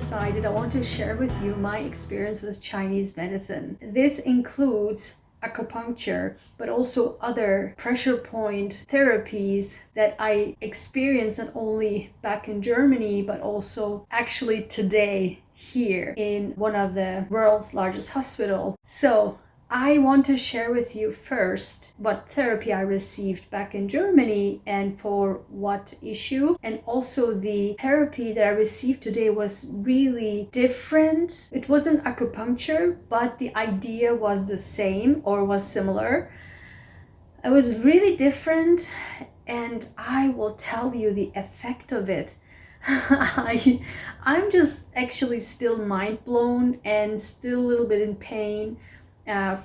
decided I want to share with you my experience with Chinese medicine. This includes acupuncture, but also other pressure point therapies that I experienced not only back in Germany, but also actually today here in one of the world's largest hospital. So I want to share with you first what therapy I received back in Germany and for what issue. And also the therapy that I received today was really different. It wasn't acupuncture, but the idea was the same or was similar. It was really different, and I will tell you the effect of it. I'm just actually still mind blown and still a little bit in pain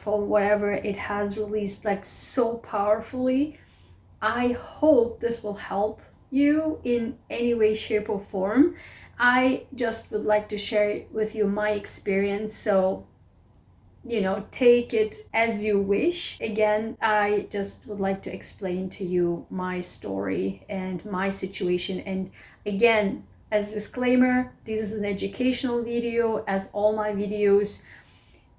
for whatever it has released like so powerfully. I hope this will help you in any way, shape, or form. I just would like to share with you my experience, so take it as you wish. Again, I just would like to explain to you my story and my situation. And again, as a disclaimer, this is an educational video, as all my videos.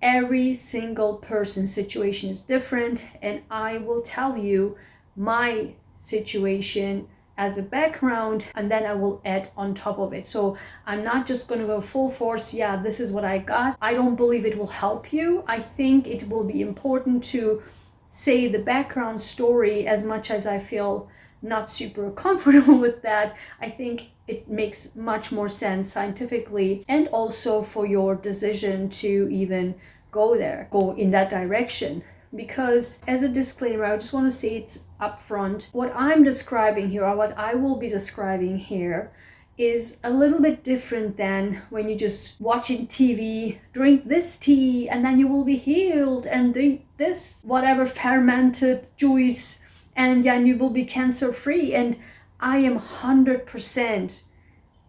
Every single person's situation is different, and I will tell you my situation as a background, and then I will add on top of it. So I'm not just going to go full force, yeah, this is what I got. I don't believe it will help you. I think it will be important to say the background story as much as I feel not super comfortable with that. I think it makes much more sense scientifically, and also for your decision to even go in that direction. Because as a disclaimer, I just want to say it's upfront. What I'm describing here, or what I will be describing here, is a little bit different than when you just watching TV, drink this tea and then you will be healed, and drink this whatever fermented juice and then you will be cancer free. And I am 100%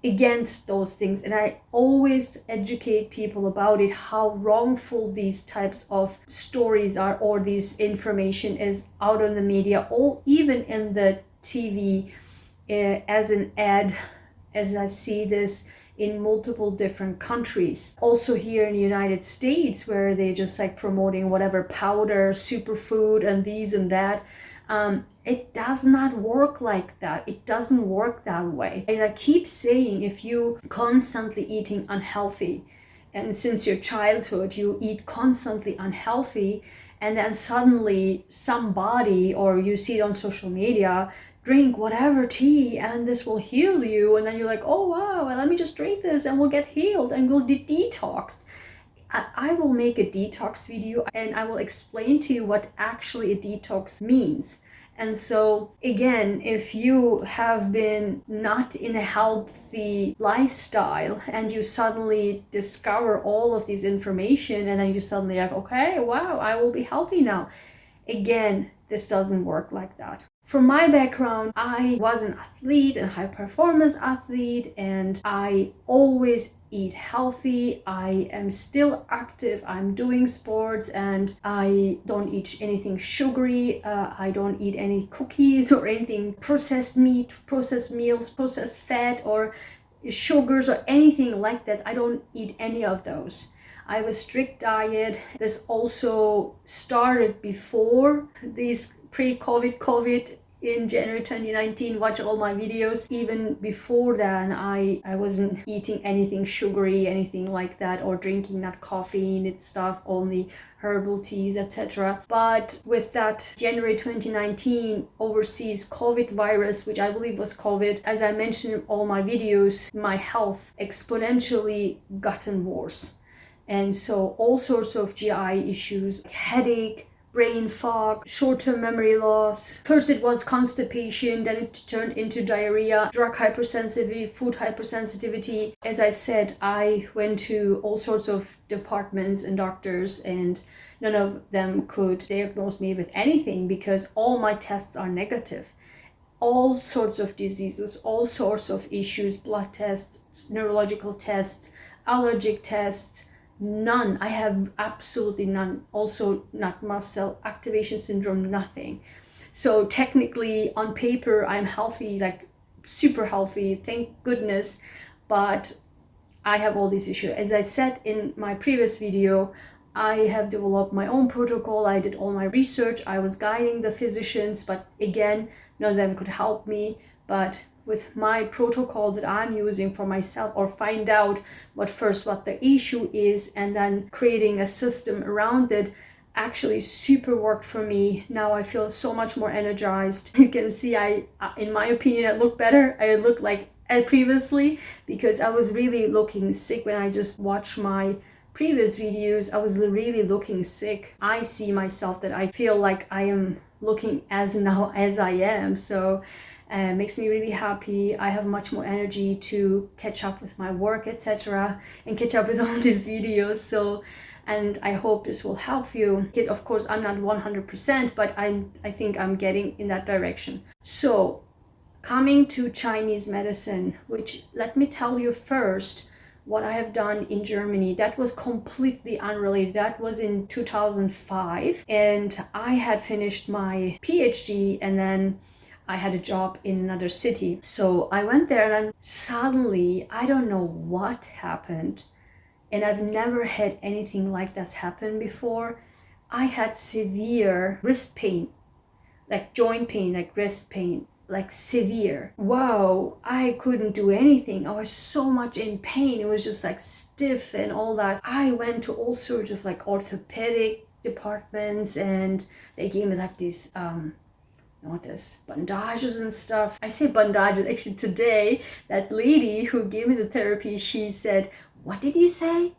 against those things, and I always educate people about it, how wrongful these types of stories are, or this information is out in the media, or even in the TV as an ad, as I see this in multiple different countries. Also here in the United States, where they just like promoting whatever powder, superfood, and these and that. It does not work like that. It doesn't work that way. And I keep saying, if you constantly eating unhealthy, and since your childhood you eat constantly unhealthy, and then suddenly somebody, or you see it on social media, drink whatever tea and this will heal you, and then you're like, oh wow, well, let me just drink this and we'll get healed and we'll detox. I will make a detox video and I will explain to you what actually a detox means. And so again, if you have been not in a healthy lifestyle and you suddenly discover all of this information and then you suddenly like, okay, wow, I will be healthy now. Again, this doesn't work like that. From my background, I was an athlete, a high performance athlete, and I always eat healthy. I am still active. I'm doing sports, and I don't eat anything sugary. I don't eat any cookies or anything processed meat, processed meals, processed fat, or sugars or anything like that. I don't eat any of those. I have a strict diet. This also started before these pre-COVID in January 2019. Watch all my videos. Even before that, I wasn't eating anything sugary, anything like that, or drinking not caffeine stuff, only herbal teas, etc. But with that January 2019 overseas COVID virus, which I believe was COVID, as I mentioned in all my videos, my health exponentially gotten worse. And so all sorts of GI issues, headache, brain fog, short-term memory loss. First it was constipation, then it turned into diarrhea, drug hypersensitivity, food hypersensitivity. As I said, I went to all sorts of departments and doctors, and none of them could diagnose me with anything because all my tests are negative. All sorts of diseases, all sorts of issues, blood tests, neurological tests, allergic tests, none. I have absolutely none. Also not mast cell activation syndrome, nothing. So technically on paper I'm healthy, like super healthy, thank goodness. But I have all these issues. As I said in my previous video, I have developed my own protocol. I did all my research. I was guiding the physicians, but again, none of them could help me. But with my protocol that I'm using for myself, or find out what the issue is and then creating a system around it, actually super worked for me. Now I feel so much more energized. You can see in my opinion, I look better. I look like previously, because I was really looking sick. When I just watched my previous videos, I was really looking sick. I see myself that I feel like I am looking as now as I am. So it makes me really happy. I have much more energy to catch up with my work, etc., and catch up with all these videos. So, and I hope this will help you, because of course I'm not 100%, but I think I'm getting in that direction. So coming to Chinese medicine, which, let me tell you first what I have done in Germany. That was completely unrelated. That was in 2005, and I had finished my PhD, and then I had a job in another city. So I went there, and then suddenly, I don't know what happened, and I've never had anything like this happen before. I had severe wrist pain, like joint pain, like wrist pain, like severe. Wow, I couldn't do anything. I was so much in pain. It was just like stiff and all that. I went to all sorts of like orthopedic departments, and they gave me like these this bandages and stuff. I say bandages. Actually, today, that lady who gave me the therapy, she said, "What did you say?"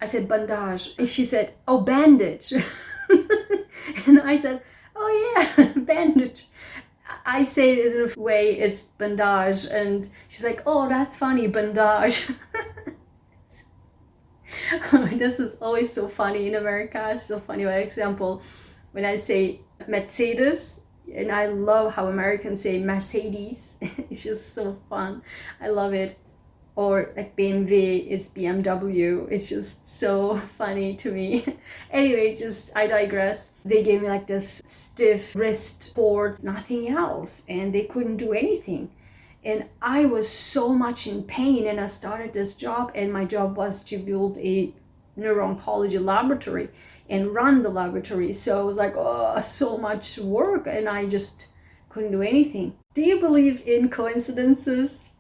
I said bandage. And she said, "Oh, bandage." And I said, "Oh yeah, bandage." I say it in a way, it's bandage, and she's like, "Oh, that's funny, bandage." This is always so funny in America. It's so funny. For example, when I say Mercedes, and I love how Americans say Mercedes. It's just so fun. I love it. Or like BMW is BMW. It's just so funny to me. Anyway, I digress. They gave me like this stiff wrist board, nothing else, and they couldn't do anything. And I was so much in pain, and I started this job, and my job was to build a neuro-oncology laboratory and run the laboratory. So it was like, oh, so much work, and I just couldn't do anything. Do you believe in coincidences?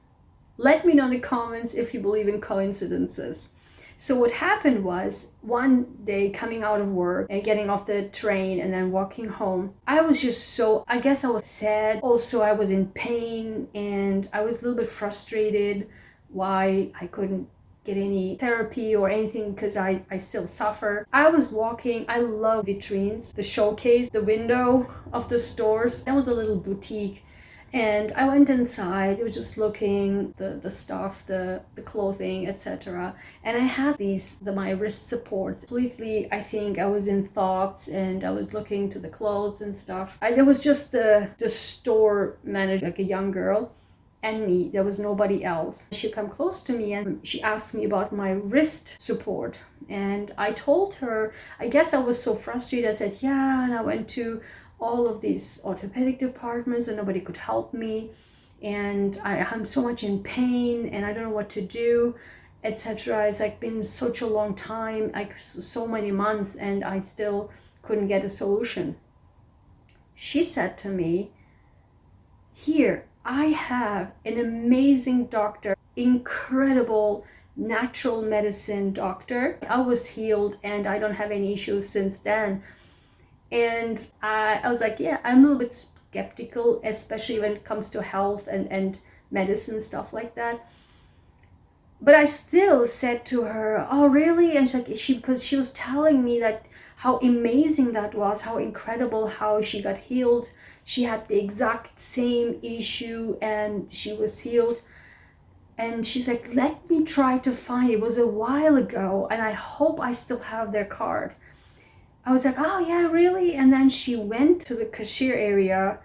Let me know in the comments if you believe in coincidences. So what happened was, one day coming out of work and getting off the train and then walking home, I was just I guess I was sad. Also, I was in pain, and I was a little bit frustrated why I couldn't get any therapy or anything, because I still suffer. I was walking. I love vitrines, the showcase, the window of the stores. That was a little boutique. And I went inside. I was just looking the stuff, the clothing, etc. And I had my wrist supports. Completely, I think I was in thoughts, and I was looking to the clothes and stuff. There was just the store manager, like a young girl, and me. There was nobody else. She came close to me, and she asked me about my wrist support. And I told her, I guess I was so frustrated. I said, yeah, and I went to all of these orthopedic departments, and nobody could help me, and I'm so much in pain, and I don't know what to do, etc. It's like been such a long time, like so many months, and I still couldn't get a solution. She said to me, "Here, I have an amazing doctor, incredible natural medicine doctor. I was healed, and I don't have any issues since then." And I was like, yeah, I'm a little bit skeptical, especially when it comes to health and medicine, stuff like that. But I still said to her, "Oh, really?" And because she was telling me that how amazing that was, how incredible, how she got healed. She had the exact same issue, and she was healed. And she's like, "Let me try to find it. It was a while ago, and I hope I still have their card." I was like, "Oh yeah, really?" And then she went to the cashier area,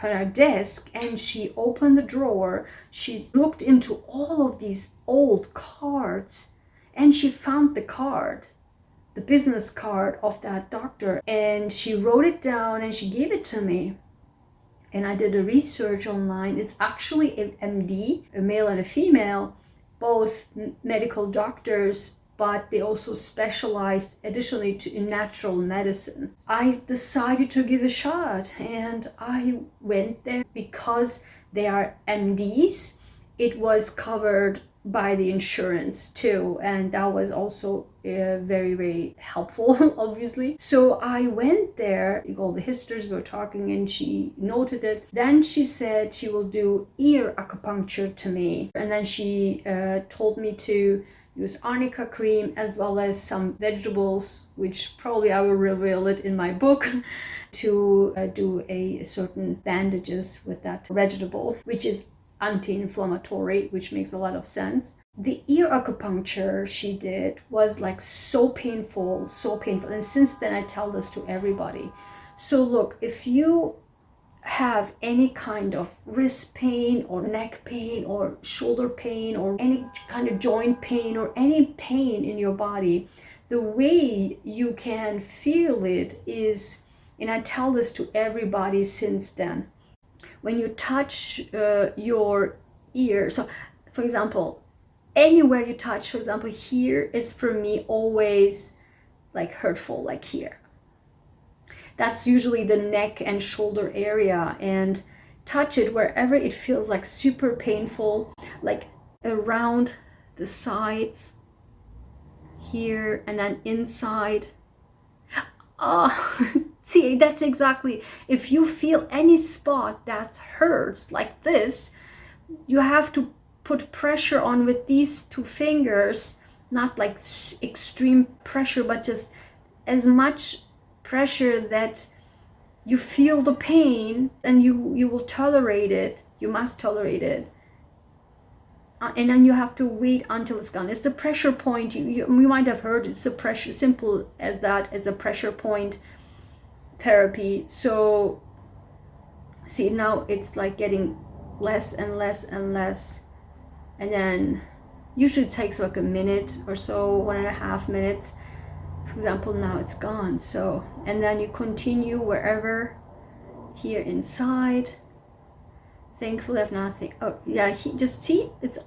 her desk, and she opened the drawer. She looked into all of these old cards, and she found the card, the business card of that doctor. And she wrote it down, and she gave it to me. And I did a research online. It's actually an MD, a male and a female, both medical doctors, but they also specialized additionally in natural medicine. I decided to give a shot, and I went there because they are MDs. It was covered by the insurance too, and that was also very, very helpful, obviously. So I went there, all the histories were talking, and she noted it. Then she said she will do ear acupuncture to me, and then she told me to use arnica cream as well as some vegetables, which probably I will reveal it in my book, to do a certain bandages with that vegetable, which is anti-inflammatory, which makes a lot of sense. The ear acupuncture she did was like so painful, so painful. And since then I tell this to everybody. So look, if you have any kind of wrist pain or neck pain or shoulder pain or any kind of joint pain or any pain in your body, the way you can feel it is, and I tell this to everybody since then, when you touch your ear. So for example, anywhere you touch, for example, here is for me always like hurtful, like here. That's usually the neck and shoulder area, and touch it wherever it feels like super painful, like around the sides here and then inside. See, that's exactly, if you feel any spot that hurts like this, you have to put pressure on with these two fingers, not like extreme pressure, but just as much pressure that you feel the pain, and you will tolerate it. You must tolerate it. And then you have to wait until it's gone. It's a pressure point. You might have heard it's a pressure, simple as that, as a pressure point therapy. So see, now it's like getting less and less and less, and then usually it takes like a minute or so, 1.5 minutes. For example, now it's gone. So, and then you continue wherever here inside. Thankfully I've nothing. Oh yeah, just see, it's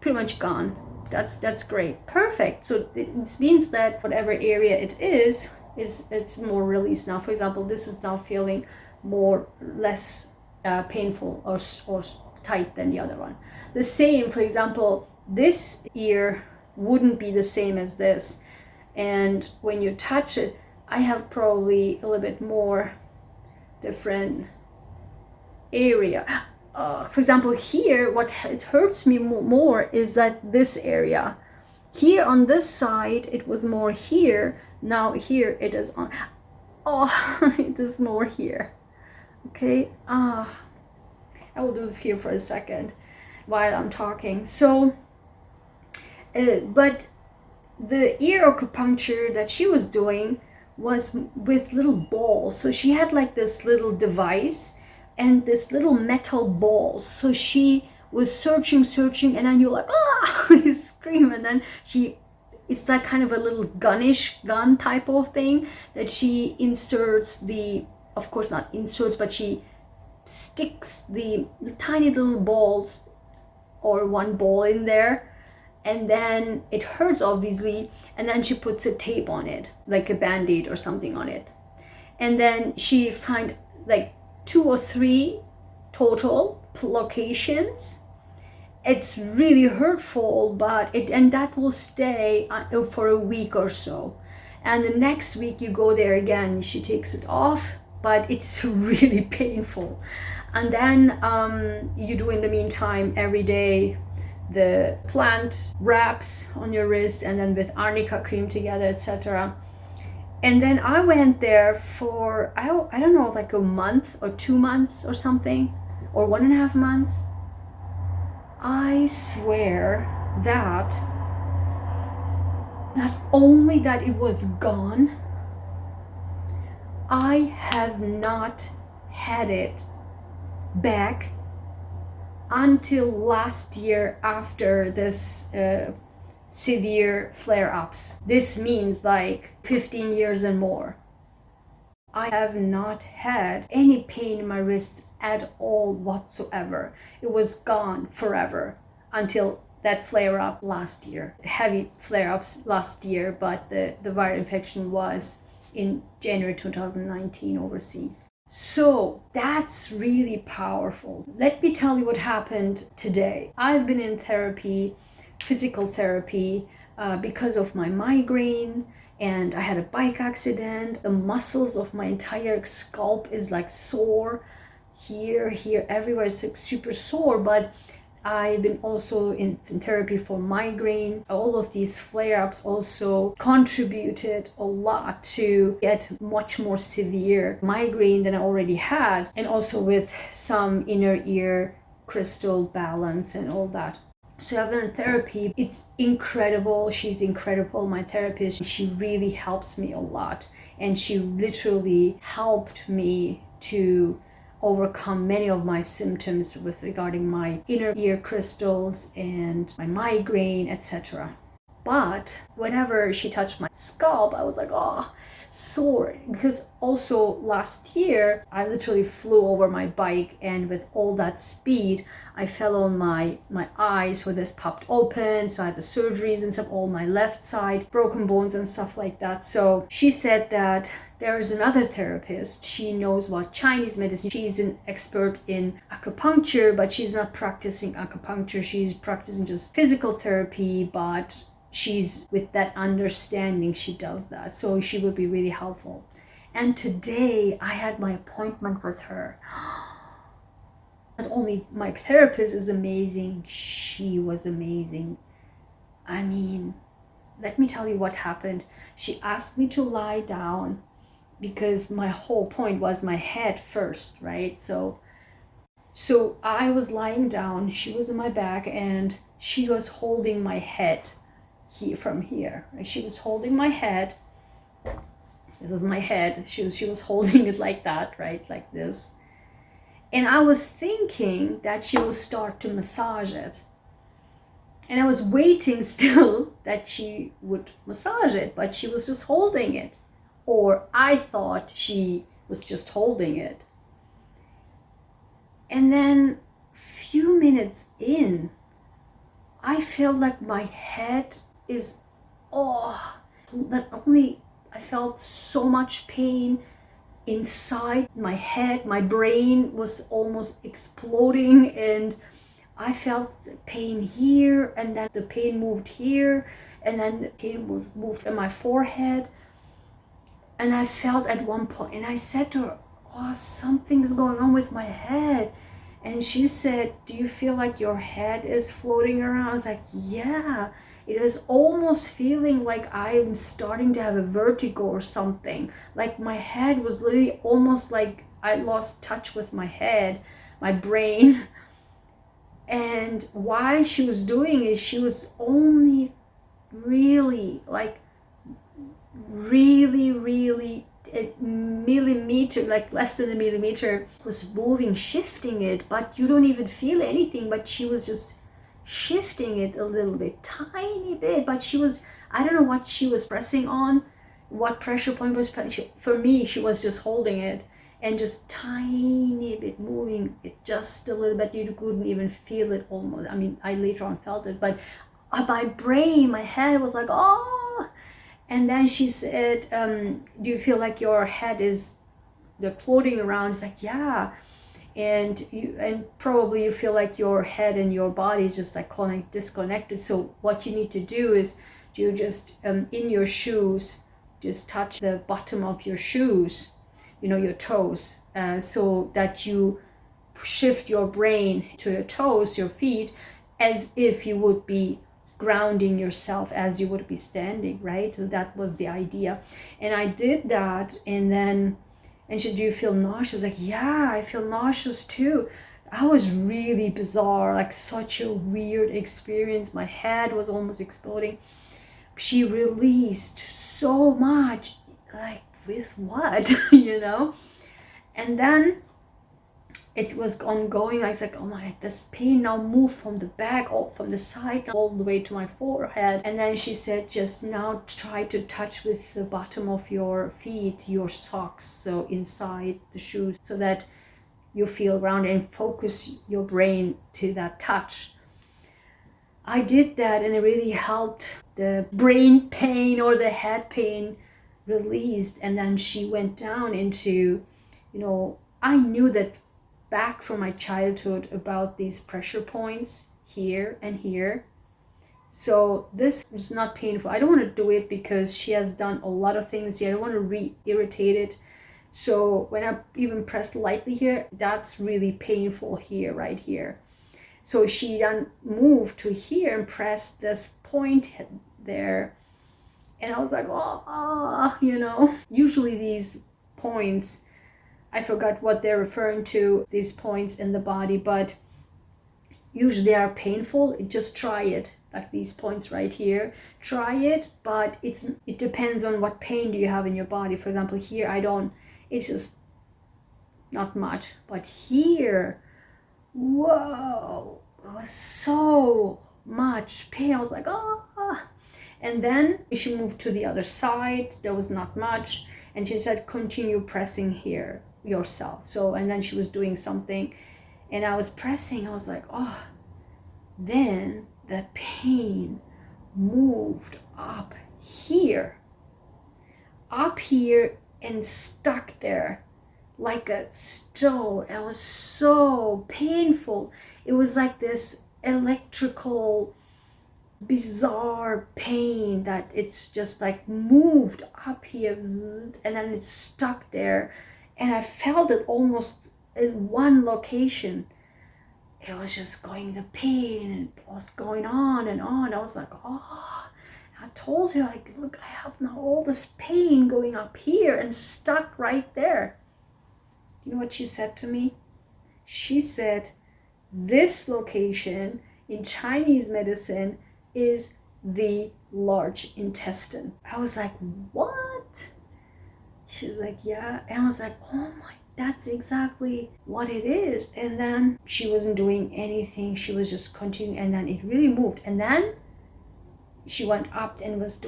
pretty much gone. That's great, perfect. So this means that whatever area it is it's more released now. For example, this is now feeling less painful or tight than the other one. The same, for example, this ear wouldn't be the same as this, and when you touch it, I have probably a little bit more different area. For example, here, what it hurts me more is that this area. Here on this side, it was more here. Now here it is on. Oh, it is more here. Okay. I will do this here for a second while I'm talking. So, but the ear acupuncture that she was doing was with little balls. So she had like this little device and this little metal ball. So she was searching, and then you're like, you scream, and then it's like kind of a little gun type of thing that she inserts of course not inserts, but she sticks the tiny little balls or one ball in there, and then it hurts obviously, and then she puts a tape on it, like a band-aid or something on it, and then she find like 2 or 3 total locations. It's really hurtful, but that will stay for a week or so, and the next week you go there again, she takes it off, but it's really painful. And then you do in the meantime every day the plant wraps on your wrist, and then with arnica cream together, etc. And then I went there for I don't know, like a month or 2 months or something, or 1.5 months. I swear that not only that it was gone, I have not had it back until last year after this severe flare-ups. This means like 15 years and more. I have not had any pain in my wrists at all whatsoever. It was gone forever until that flare up last year, heavy flare ups last year, but the viral infection was in January 2019 overseas. So that's really powerful. Let me tell you what happened today. I've been in therapy, physical therapy, because of my migraine, and I had a bike accident. The muscles of my entire scalp is like sore, here, everywhere. It's like super sore, but I've been also in therapy for migraine. All of these flare-ups also contributed a lot to get much more severe migraine than I already had, and also with some inner ear crystal balance and all that. So I've been in therapy. It's incredible. She's incredible, my therapist. She really helps me a lot, and she literally helped me to overcome many of my symptoms with regarding my inner ear crystals and my migraine, etc. But whenever she touched my scalp, I was like, oh, sore. Because also last year, I literally flew over my bike, and with all that speed, I fell on my eye, so this popped open. So I had the surgeries and stuff, all my left side, broken bones and stuff like that. So she said that there is another therapist. She knows about Chinese medicine. She's an expert in acupuncture, but she's not practicing acupuncture. She's practicing just physical therapy, but she's with that understanding, she does that. So she would be really helpful. And today I had my appointment with her. Not only my therapist is amazing, she was amazing. I mean, let me tell you what happened. She asked me to lie down because my whole point was my head first, right? So I was lying down, she was in my back, and she was holding my head from here. Right? She was holding my head. This is my head. She was holding it like that, right? Like this. And I was thinking that she will start to massage it. And I was waiting still that she would massage it, but she was just holding it. Or I thought she was just holding it. And then few minutes in, I felt like my head is, not only I felt so much pain inside my head, my brain was almost exploding, and I felt pain here, and then the pain moved here, and then the pain moved in my forehead. And I felt at one point, and I said to her, oh, something's going on with my head. And she said, do you feel like your head is floating around? I was like, yeah. It was almost feeling like I'm starting to have a vertigo or something. Like my head was literally almost like I lost touch with my head, my brain. And why she was doing it, she was only really a millimeter, like less than a millimeter, was moving, shifting it, but you don't even feel anything. But she was just shifting it a little bit, tiny bit, but she was, I don't know what she was pressing on, what pressure point was. For me, she was just holding it and just tiny bit moving it just a little bit. You couldn't even feel it almost. I mean, I later on felt it, but my brain, my head was like, oh. And then she said, do you feel like your head is floating around? It's like, yeah. And probably you feel like your head and your body is just like disconnected. So what you need to do is you just in your shoes, just touch the bottom of your shoes, your toes, so that you shift your brain to your toes, your feet, as if you would be grounding yourself as you would be standing, right? So that was the idea. And I did that, and she, do you feel nauseous? Like, yeah, I feel nauseous too. That was really bizarre, like such a weird experience. My head was almost exploding. She released so much, like with what, And then it was ongoing. I was like, oh my, this pain now moved from the back, from the side, all the way to my forehead. And then she said, just now try to touch with the bottom of your feet, your socks, so inside the shoes, so that you feel grounded, and focus your brain to that touch. I did that and it really helped the brain pain or the head pain released. And then she went down into, I knew that back from my childhood about these pressure points here and here. So this was not painful. I don't want to do it because she has done a lot of things here. I don't want to re-irritate it. So when I even press lightly here, that's really painful here, right here. So she then moved to here and pressed this point there. And I was like, oh. Usually these points, I forgot what they're referring to, these points in the body, but usually they are painful. Just try it, like these points right here. Try it, but it depends on what pain do you have in your body. For example, here it's just not much. But here, whoa, it was so much pain. I was like, oh. And then she moved to the other side. There was not much. And she said, continue pressing here yourself. So, and then she was doing something. And I was pressing. I was like, oh. Then the pain moved up here. And stuck there like a stone. It was so painful. It was like this electrical bizarre pain that it's just like moved up here and then it's stuck there, and I felt it almost in one location. It was just going, the pain, and it was going on and on. I was like, oh. I told her, like, look, I have now all this pain going up here and stuck right there. You know what she said to me? She said, this location in Chinese medicine is the large intestine. I was like, what? She's like, yeah. And I was like, oh my, that's exactly what it is. And then she wasn't doing anything. She was just continuing, and then it really moved. And then she went up and was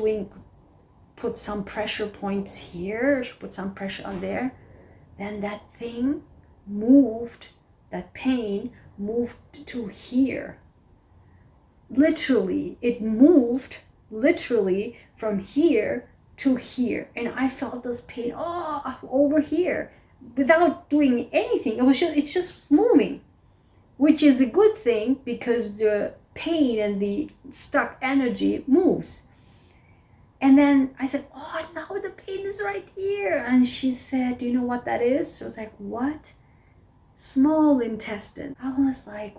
put some pressure points here. She put some pressure on there. Then that thing moved, that pain moved to here. Literally, it moved literally from here to here. And I felt this pain, over here without doing anything. It's just moving, which is a good thing because the pain and the stuck energy moves. And then I said, oh, now the pain is right here. And she said, do you know what that is? I was like, what? Small intestine. I was like,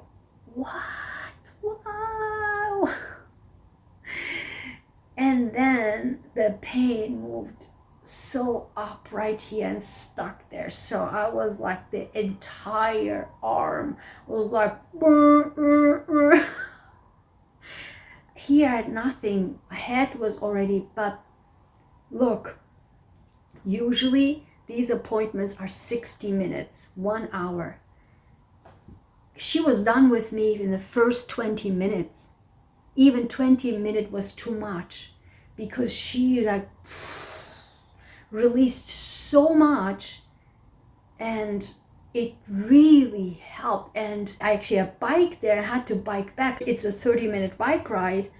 what? Wow. And then the pain moved so up right here and stuck there. So I was like, the entire arm was like, Here I had nothing. Head was already, but look, usually these appointments are 60 minutes, 1 hour. She was done with me in the first 20 minutes. Even 20 minutes was too much because she like released so much, and it really helped. And I actually had a bike there. I had to bike back. It's a 30-minute bike ride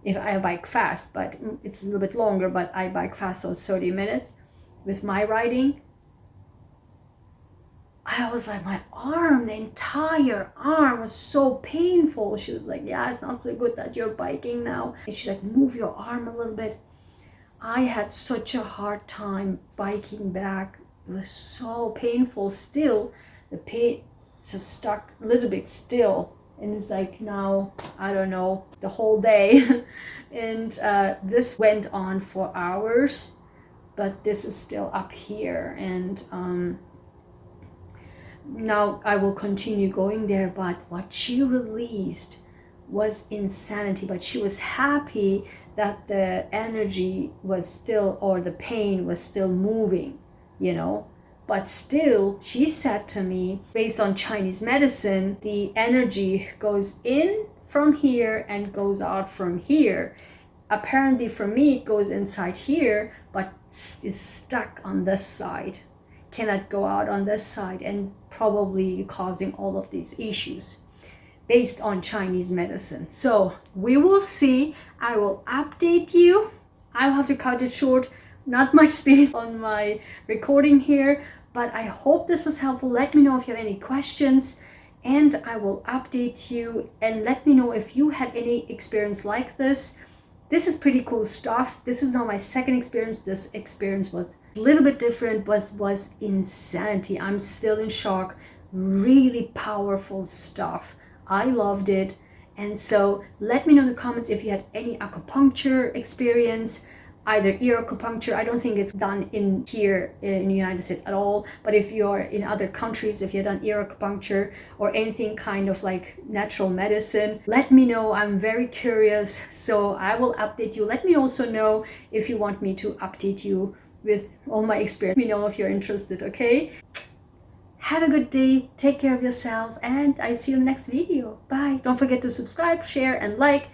if I bike fast, but it's a little bit longer, but I bike fast, so it's 30 minutes with my riding. I was like, my arm, the entire arm was so painful. She was like, yeah, it's not so good that you're biking now. And she's like, move your arm a little bit. I had such a hard time biking back. It was so painful. Still, the pain just stuck a little bit still. And it's like now, I don't know, the whole day. And this went on for hours, but this is still up here. And now I will continue going there, but what she released was insanity. But she was happy that the energy was still, or the pain was still moving, but still she said to me, based on Chinese medicine, the energy goes in from here and goes out from here. Apparently for me it goes inside here, but is stuck on this side, cannot go out on this side, and probably causing all of these issues. based on Chinese medicine. So we will see. I will update you. I'll have to cut it short. Not much space on my recording here, but I hope this was helpful. Let me know if you have any questions, and I will update you, and let me know if you had any experience like this. This is pretty cool stuff. This is now my second experience. This experience was a little bit different, was insanity. I'm still in shock. Really powerful stuff. I loved it. And so let me know in the comments if you had any acupuncture experience, either ear acupuncture. I don't think it's done in here in the United States at all, but if you're in other countries, if you've done ear acupuncture or anything kind of like natural medicine, let me know. I'm very curious, so I will update you. Let me also know if you want me to update you with all my experience. Let me know if you're interested, okay? Have a good day, take care of yourself, and I see you in the next video. Bye. Don't forget to subscribe, share, and like.